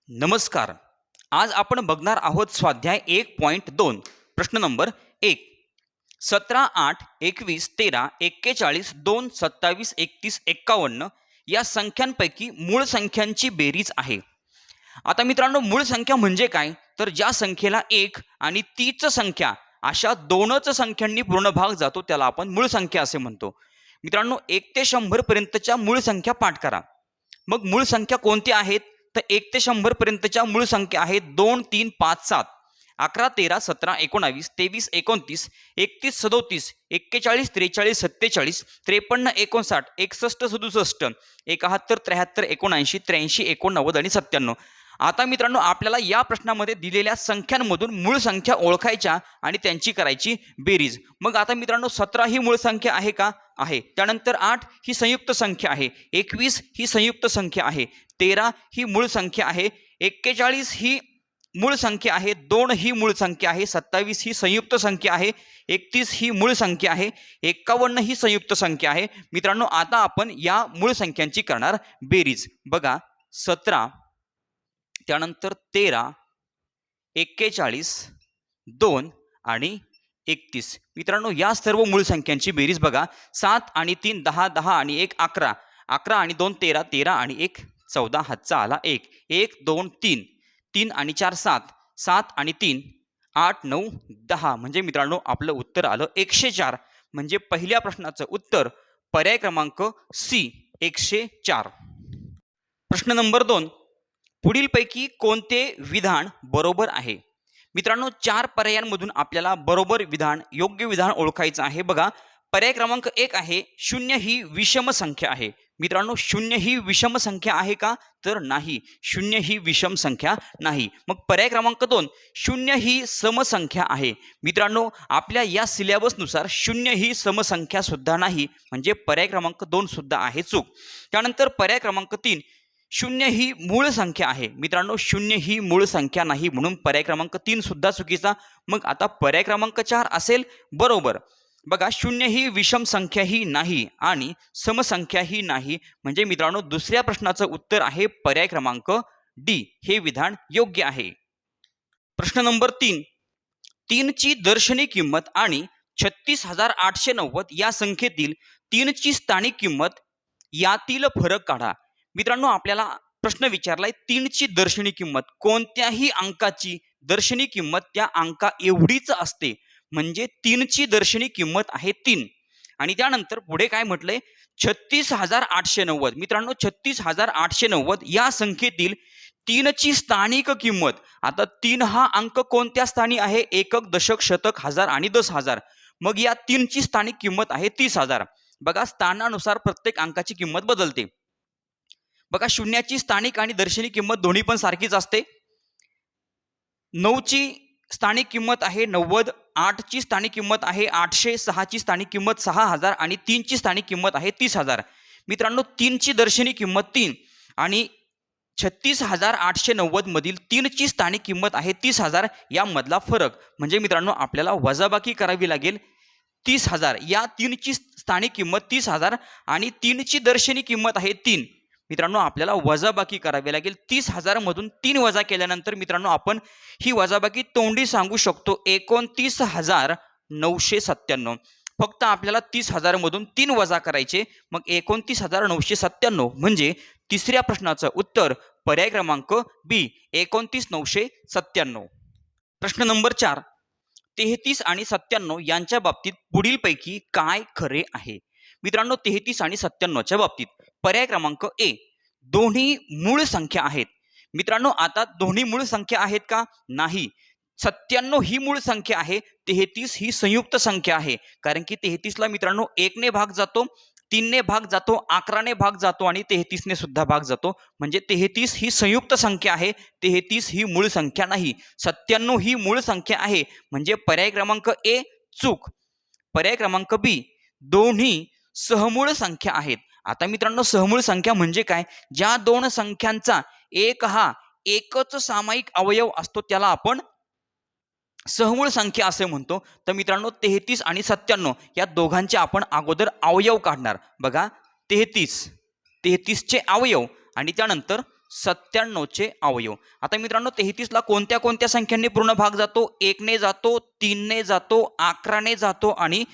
नमस्कार. आज आपण बघणार आहोत स्वाध्याय 1.2 प्रश्न नंबर 1. 17, 8, 21, 13, 41, 2, 27, 31, 51 या संख्यांपैकी मूळ संख्यांची बेरीज आहे. आता मित्रांनो, मूळ संख्या म्हणजे काय? तर ज्या संख्येला 1 आणि तीच संख्या अशा दोनच संख्यांनी पूर्ण भाग जातो त्याला आपण मूळ संख्या असे म्हणतो. मित्रांनो, 1 ते 100 पर्यंतच्या मूळ संख्या पाठ करा. मग मूळ संख्या कोणत्या आहेत? तर 1 ते 100 पर्यंतच्या मूळ संख्या आहेत 2, 3, 5, 7, 11, 13, 17, 19, 23, 29, 31, 37, 41, 43, 47, 53, 59, 61, 67, 71, 73, 79, 83, 89 आणि 97. आता मित्रांनो, आपल्याला या प्रश्नामध्ये दिलेल्या संख्यांमधून मूळ संख्या ओळखायच्या आणि त्यांची करायची बेरीज. मग आता मित्रांनो, 17 ही मूळ संख्या आहे का? आहे. त्यानंतर 8 ही संयुक्त संख्या आहे, 21 ही संयुक्त संख्या आहे, 13 ही मूळ संख्या आहे, 41 ही मूळ संख्या आहे, 2 ही मूळ संख्या आहे, 27 ही संयुक्त संख्या आहे, 31 ही मूळ संख्या आहे, 51 ही संयुक्त संख्या आहे. मित्रांनो, आता आपण या मूळ संख्यांची करणार बेरीज. बघा, 17, त्यानंतर 13, 41, 2 आणि 31. मित्रांनो, या सर्व मूळ संख्यांची बेरीज बघा. 7 आणि 3 10, 10 आणि 1 11, 11 आणि 2 13, 13 आणि 1 14, हातचा आला 1, 1 2 3, 3 आणि 4 7, 7 आणि 3 8 9 10. म्हणजे मित्रांनो, आपलं उत्तर आलं 104. म्हणजे पहिल्या प्रश्नाचं उत्तर पर्याय क्रमांक सी 104. प्रश्न नंबर 2. पुढीलपैकी कोणते विधान बरोबर आहे? मित्रांनो, 4 पर्यायांमधून आपल्याला बरोबर विधान, योग्य विधान ओळखायचं आहे. बघा, पर्याय क्रमांक 1 आहे 0 ही विषम संख्या आहे. मित्रांनो, 0 ही विषम संख्या आहे का? तर नाही, 0 ही विषम संख्या नाही. मग पर्याय क्रमांक 2, 0 ही समसंख्या आहे. मित्रांनो, आपल्या या सिलेबसनुसार 0 ही समसंख्या सुद्धा नाही, म्हणजे पर्याय क्रमांक 2 सुद्धा आहे चूक. त्यानंतर पर्याय क्रमांक 3, 0 ही मूळ संख्या आहे. मित्रांनो, 0 ही मूळ संख्या नाही, म्हणून पर्याय क्रमांक 3 सुद्धा चुकीचा. मग आता पर्याय क्रमांक 4 असेल बरोबर. बघा, 0 ही विषम संख्या ही नाही आणि समसंख्या ही नाही. म्हणजे मित्रांनो, दुसऱ्या प्रश्नाचं उत्तर आहे पर्याय क्रमांक डी, हे विधान योग्य आहे. प्रश्न नंबर 3. 3 ची दर्शनी किंमत आणि 36,890 या संख्येतील 3 ची स्थानिक किंमत यातील फरक काढा. मित्रांनो, आपल्याला प्रश्न विचारलाय 3 ची दर्शनी किंमत. कोणत्याही अंकाची दर्शनी किंमत त्या अंका एवढीच असते, म्हणजे 3 ची दर्शनी किंमत आहे 3. आणि त्यानंतर पुढे काय म्हटलंय? 36,890. मित्रांनो, 36,890 या संख्येतील 3 ची स्थानिक किंमत. आता 3 हा अंक कोणत्या स्थानी आहे? एकक, दशक, शतक, हजार आणि 10,000. मग या 3 ची स्थानिक किंमत आहे 30,000. बघा, स्थानानुसार प्रत्येक अंकाची किंमत बदलते. बघा, शून्याची स्थानिक आणि दर्शनी किंमत दोन्ही पण सारखीच असते. 9 ची स्थानिक किंमत आहे 90, 8 ची स्थानिक किंमत आहे 800, 6 ची स्थानिक किंमत 6,000 आणि 3 ची स्थानिक किंमत आहे 30,000. मित्रांनो, 3 ची दर्शनी किंमत 3 आणि 36,890 मधील 3 ची स्थानिक किंमत आहे 30,000. यामधला फरक म्हणजे मित्रांनो, आपल्याला वजाबाकी करावी लागेल 30,000. या 3 ची स्थानिक किंमत 30,000 आणि 3 ची दर्शनी किंमत आहे 3. मित्रांनो, आपल्याला वजाबाकी करावी लागेल. 30,000 मधून 3 वजा केल्यानंतर मित्रांनो, आपण ही वजाबाकी तोंडी सांगू शकतो 29,997. फक्त आपल्याला 30,000 मधून 3 वजा करायचे, मग 29,997. म्हणजे तिसऱ्या प्रश्नाचं उत्तर पर्याय क्रमांक बी 29,997. प्रश्न नंबर 4. 33 आणि 97 यांच्या बाबतीत पुढीलपैकी काय खरे आहे? मित्रांनो, 33 आणि 97च्या बाबतीत पर्याय क्रमांक ए, दोन्ही मूळ संख्या आहेत. मित्रांनो, आता दोन्ही मूळ संख्या आहेत का? नाही. 97 ही मूळ संख्या आहे, 33 ही संयुक्त संख्या आहे. कारण की 33 ला मित्रांनो 1 ने भाग जातो, 3 ने भाग जातो, 11 ने भाग जातो आणि 33 ने सुद्धा भाग जातो. म्हणजे 33 ही संयुक्त संख्या आहे, 33 ही मूळ संख्या नाही. 97 ही मूळ संख्या आहे, म्हणजे पर्याय क्रमांक ए चूक. पर्याय क्रमांक बी, दोन्ही सहमूळ संख्या आहेत. आता मित्रांनो, सहमूळ संख्या म्हणजे काय? ज्या दोन संख्यांचा एक हा एकच सामायिक अवयव असतो त्याला आपण सहमूळ संख्या असे म्हणतो. तर मित्रांनो, 33 आणि 97 या दोघांचे आपण अगोदर अवयव काढणार. बघा, 33 चे अवयव आणि त्यानंतर 97चे अवयव. आता मित्रांनो 33ला कोणत्या कोणत्या संख्यांनी पूर्ण भाग जातो? 1ने जातो, 3ने जातो, 11ने जातो आणि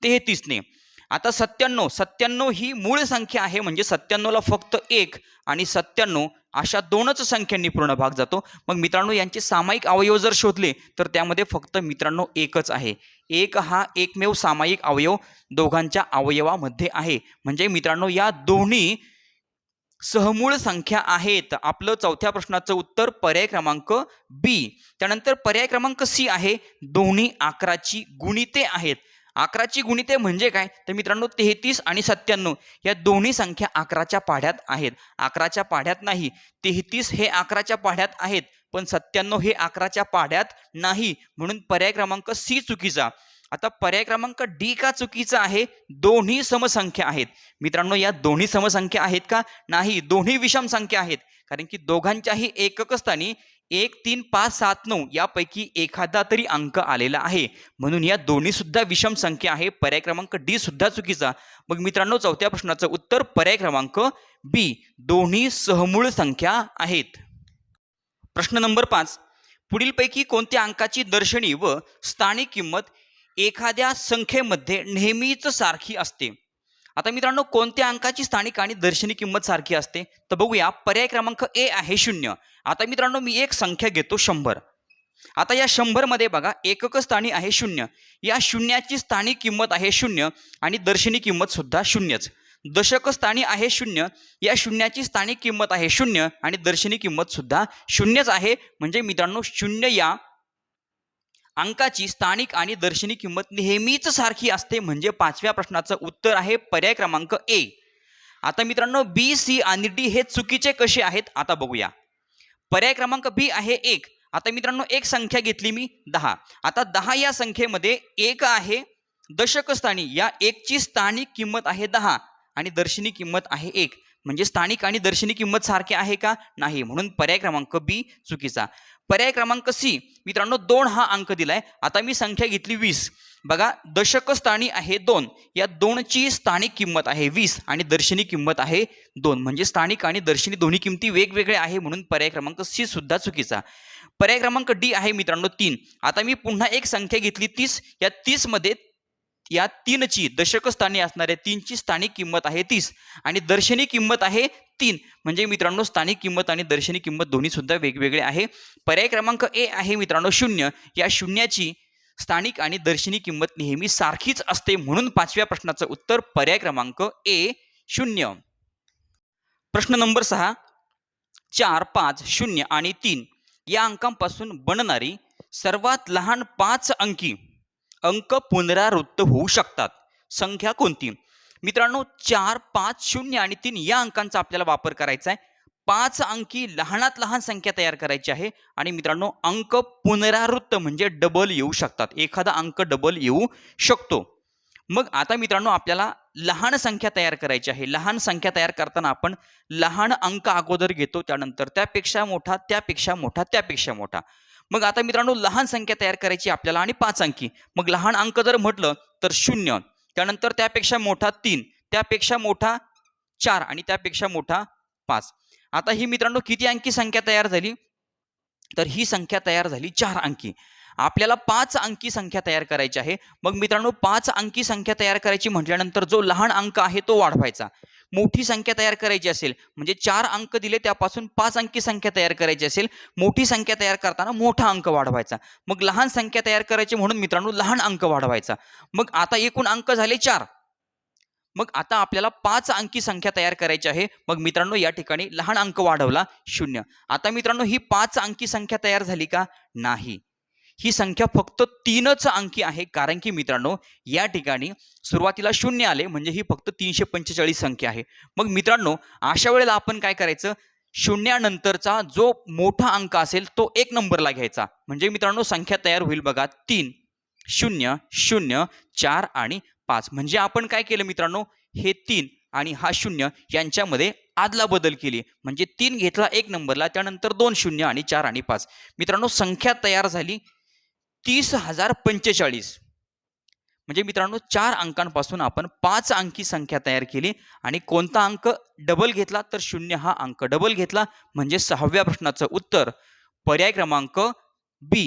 33ने. आता 97 ही मूळ संख्या आहे, म्हणजे 97ला फक्त 1 आणि 97 अशा दोनच संख्यांनी पूर्ण भाग जातो. मग मित्रांनो यांचे सामायिक अवयव जर शोधले तर त्यामध्ये फक्त मित्रांनो एकच आहे. 1 हा एकमेव सामायिक अवयव दोघांच्या अवयवामध्ये आहे. म्हणजे मित्रांनो या दोन्ही सहमूळ संख्या आहेत. आपलं चौथ्या प्रश्नाचं उत्तर पर्याय क्रमांक बी. त्यानंतर पर्याय क्रमांक सी आहे, दोन्ही 11ची गुणिते आहेत. 11ची गुणिते म्हणजे काय? तर मित्रांनो 33 आणि 97 या दोन्ही संख्या 11च्या पाढ्यात आहेत. 11च्या पाढ्यात नाही. 33 हे 11च्या पाढ्यात आहेत, पण 97 हे 11च्या पाढ्यात नाही. म्हणून पर्याय क्रमांक सी चुकीचा. आता पर्याय क्रमांक डी का चुकीचा आहे? दोन्ही समसंख्या आहेत. मित्रांनो या दोन्ही समसंख्या आहेत का? नाही, दोन्ही विषम संख्या आहेत. कारण की दोघांच्याही एकक स्थानी 1, 3, 5, 7, 9 यापैकी एखादा तरी अंक आलेला आहे. म्हणून या दोन्ही सुद्धा विषम संख्या आहे. पर्याय क्रमांक डी सुद्धा चुकीचा. मग मित्रांनो चौथ्या प्रश्नाचं उत्तर पर्याय क्रमांक बी, दोन्ही सहमूळ संख्या आहेत. प्रश्न नंबर 5. पुढीलपैकी कोणत्या अंकाची दर्शनी व स्थानिक किंमत एखाद्या संख्येमध्ये नेहमीच सारखी असते? आता मित्रांनो कोणत्या अंकाची स्थानिक आणि दर्शनी किंमत सारखी असते? तर बघूया. पर्याय क्रमांक ए आहे 0. आता मित्रांनो मी एक संख्या घेतो 100. आता या 100 मध्ये बघा एकक स्थानी आहे 0. या शून्याची स्थानिक किंमत आहे 0 आणि दर्शनी किंमत सुद्धा 0च. दशक स्थानी आहे 0. या शून्याची स्थानिक किंमत आहे 0 आणि दर्शनी किंमत सुद्धा 0च आहे. म्हणजे मित्रांनो 0 या अंकाची स्थानिक आणि दर्शनी किंमत नेहमीच सारखी असते. म्हणजे पाचव्या प्रश्नाचं उत्तर आहे पर्याय क्रमांक ए. आता मित्रांनो बी, सी आणि डी हे चुकीचे कसे आहेत आता बघूया. पर्याय क्रमांक बी आहे 1. आता मित्रांनो एक संख्या घेतली मी 10. आता 10 या संख्येमध्ये 1 आहे दशक स्थानी. या 1 ची स्थानिक किंमत आहे 10 आणि दर्शनी किंमत आहे 1. म्हणजे स्थानिक आणि दर्शनी किंमत सारखी आहे का? नाही. म्हणून पर्याय क्रमांक बी चुकीचा. पर्याय क्रमांक सी. मित्रांनो 2 हा अंक दिलाय. आता मी संख्या घेतली 20. बघा दशक स्थानी आहे 2. या 2 ची स्थानिक किंमत आहे 20 आणि दर्शनी किंमत आहे 2. म्हणजे स्थानिक आणि दर्शनी दोन्ही किमती वेगवेगळ्या आहे. म्हणून पर्याय क्रमांक सी सुद्धा चुकीचा. पर्याय क्रमांक डी आहे मित्रांनो 3. आता मी पुन्हा एक संख्या घेतली 30. या 30 मध्ये या 3 ची दशक स्थानी असणाऱ्या 3 ची स्थानिक किंमत आहे 30 आणि दर्शनी किंमत आहे 3. म्हणजे मित्रांनो स्थानिक किंमत आणि दर्शनी किंमत दोन्ही सुद्धा वेगवेगळे आहे. पर्याय क्रमांक ए आहे मित्रांनो 0. या शून्याची स्थानिक आणि दर्शनी किंमत नेहमी सारखीच असते. म्हणून पाचव्या प्रश्नाचं उत्तर पर्याय क्रमांक ए 0. प्रश्न नंबर 6. 4, 5, 0 आणि 3 या अंकांपासून बनणारी सर्वात लहान 5 अंकी अंक पुनरावृत्त होऊ शकतात. संख्या कोणती? मित्रांनो 4, 5, 0 आणि 3 या अंकांचा आपल्याला वापर करायचा आहे. 5 अंकी लहानात लहान संख्या तयार करायची आहे आणि मित्रांनो अंक पुनरावृत्त म्हणजे डबल येऊ शकतात. एखादा अंक डबल येऊ शकतो. मग आता मित्रांनो आपल्याला लहान संख्या तयार करायची आहे. लहान संख्या तयार करताना आपण लहान अंक अगोदर घेतो, त्यानंतर त्यापेक्षा मोठा, त्यापेक्षा मोठा, त्यापेक्षा मोठा. मग आता मित्रांनो लहान संख्या तयार करायची आपल्याला आणि 5 अंकी. मग लहान अंक जर म्हटलं तर 0, त्यानंतर त्यापेक्षा मोठा 3, त्यापेक्षा मोठा 4 आणि त्यापेक्षा मोठा 5. आता ही मित्रांनो किती अंकी संख्या तयार झाली? तर ही संख्या तयार झाली 4 अंकी. आपल्याला 5 अंकी संख्या तयार करायची आहे. मग मित्रांनो 5 अंकी संख्या तयार करायची म्हटल्यानंतर जो लहान अंक आहे तो वाढवायचा. मोठी संख्या तयार करायची असेल म्हणजे 4 अंक दिले त्यापासून 5 अंकी संख्या तयार करायची असेल, मोठी संख्या तयार करताना मोठा अंक वाढवायचा. मग लहान संख्या तयार करायची म्हणून मित्रांनो लहान अंक वाढवायचा. मग आता एकूण अंक झाले 4. मग आता आपल्याला 5 अंकी संख्या तयार करायची आहे. मग मित्रांनो या ठिकाणी लहान अंक वाढवला 0. आता मित्रांनो ही 5 अंकी संख्या तयार झाली का? नाही. ही संख्या फक्त 3च अंकी आहे. कारण की मित्रांनो या ठिकाणी सुरुवातीला 0 आले म्हणजे ही फक्त 345 संख्या आहे. मग मित्रांनो अशा वेळेला आपण काय करायचं? शून्यानंतरचा जो मोठा अंक असेल तो 1 नंबरला घ्यायचा. म्हणजे मित्रांनो संख्या तयार होईल बघा 3, 0, 0, 4 आणि 5. म्हणजे आपण काय केलं मित्रांनो? हे 3 आणि हा 0 यांच्यामध्ये आदला बदल केली. म्हणजे 3 घेतला 1 नंबरला, त्यानंतर 2 0 आणि 4 आणि 5. मित्रांनो संख्या तयार झाली 30,045. म्हणजे मित्रांनो 4 अंकांपासून आपण 5 अंकी संख्या तयार केली आणि कोणता अंक डबल घेतला तर 0 हा अंक डबल घेतला म्हणजे 6व्या प्रश्नाचं उत्तर पर्याय क्रमांक बी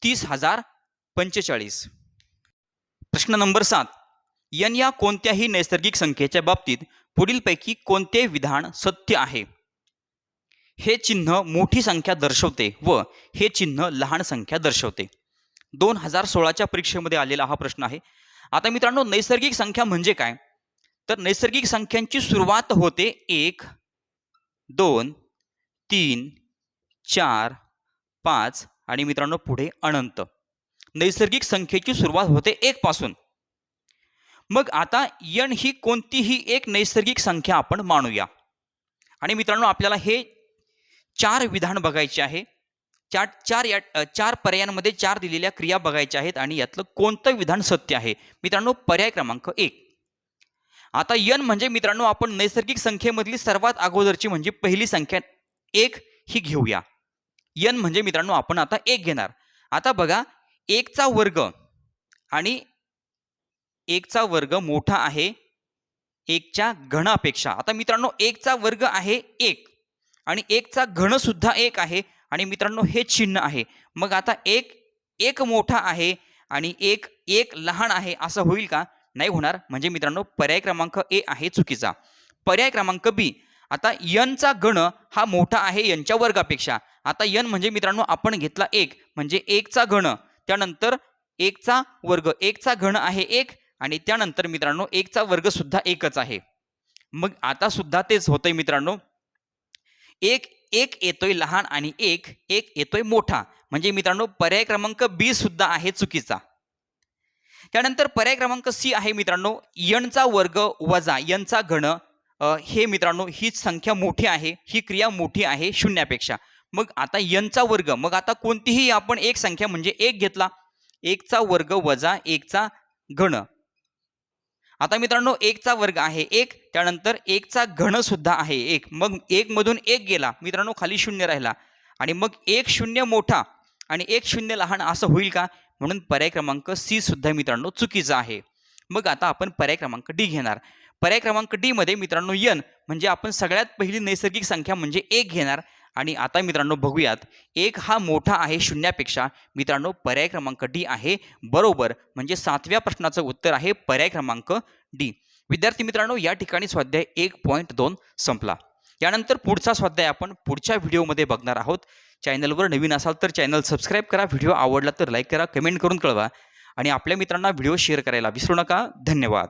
30,045. प्रश्न नंबर 7. n या कोणत्याही नैसर्गिक संख्येच्या बाबतीत पुढीलपैकी कोणते विधान सत्य आहे? हे चिन्ह मोठी संख्या दर्शवते व हे चिन्ह लहान संख्या दर्शवते. 2016च्या परीक्षेमध्ये आलेला हा प्रश्न आहे. आता मित्रांनो नैसर्गिक संख्या म्हणजे काय? तर नैसर्गिक संख्यांची सुरुवात होते 1, 2, 3, 4, 5 आणि मित्रांनो पुढे अनंत. नैसर्गिक संख्येची सुरुवात होते 1 पासून. मग आता n ही कोणतीही एक नैसर्गिक संख्या आपण मानूया आणि मित्रांनो आपल्याला हे 4 विधान बघायचे आहे. चार पर्यायांमध्ये 4 दिलेल्या क्रिया बघायच्या आहेत आणि यातलं कोणतं विधान सत्य आहे? मित्रांनो पर्याय क्रमांक 1. आता n म्हणजे मित्रांनो आपण नैसर्गिक संख्येमधली सर्वात अगोदरची म्हणजे पहिली संख्या 1 ही घेऊया. n म्हणजे मित्रांनो आपण आता 1 घेणार. आता बघा 1 चा वर्ग आणि 1 चा वर्ग मोठा आहे 1 च्या घनापेक्षा. आता मित्रांनो 1 चा वर्ग आहे 1 आणि 1 चा घन सुद्धा 1 आहे आणि मित्रांनो हे चिन्ह आहे. मग आता 1 मोठा आहे आणि 1 लहान आहे असं होईल का? नाही होणार. म्हणजे मित्रांनो पर्याय क्रमांक ए आहे चुकीचा. पर्याय क्रमांक बी. आता n चा घन हा मोठा आहे n च्या वर्गापेक्षा. आता n म्हणजे मित्रांनो आपण घेतला 1 म्हणजे 1 चा घन त्यानंतर 1 चा वर्ग 1 चा घन आहे 1 आणि त्यानंतर मित्रांनो 1 चा वर्ग सुद्धा 1च आहे. मग आता सुद्धा तेच होतंय मित्रांनो 1 येतोय लहान आणि 1 येतोय मोठा. म्हणजे मित्रांनो पर्याय क्रमांक बी सुद्धा आहे चुकीचा. त्यानंतर पर्याय क्रमांक सी आहे मित्रांनो n चा वर्ग वजा n चा घन हे मित्रांनो ही संख्या मोठी आहे ही क्रिया मोठी आहे शून्यापेक्षा. मग आता n चा वर्ग मग आता कोणतीही आपण एक संख्या म्हणजे 1 घेतला 1 चा वर्ग वजा 1 चा घन. आता मित्रांनो 1 चा वर्ग आहे 1 त्यानंतर 1 चा घन सुद्धा आहे 1. मग 1 मधून 1 गेला मित्रांनो खाली 0 राहिला आणि मग 1 0 मोठा आणि 1 0 लहान असं होईल का? म्हणून पर्याय क्रमांक सी सुद्धा मित्रांनो चुकीचा आहे. मग आता आपण पर्याय क्रमांक डी घेणार. पर्याय क्रमांक डी मध्ये मित्रांनो n म्हणजे आपण सगळ्यात पहिली नैसर्गिक संख्या म्हणजे 1 घेणार आणि आता मित्रांनो बघूयात 1 हा मोठा आहे शून्यापेक्षा. मित्रांनो पर्याय क्रमांक डी आहे बरोबर. म्हणजे 7व्या प्रश्नाचं उत्तर आहे पर्याय क्रमांक डी. विद्यार्थी मित्रांनो या ठिकाणी स्वाध्याय 1.2 संपला. यानंतर पुढचा स्वाध्याय आपण पुढच्या व्हिडिओमध्ये बघणार आहोत. चॅनलवर नवीन असाल तर चॅनल सबस्क्राईब करा. व्हिडिओ आवडला तर लाईक करा, कमेंट करून कळवा आणि आपल्या मित्रांना व्हिडिओ शेअर करायला विसरू नका. धन्यवाद.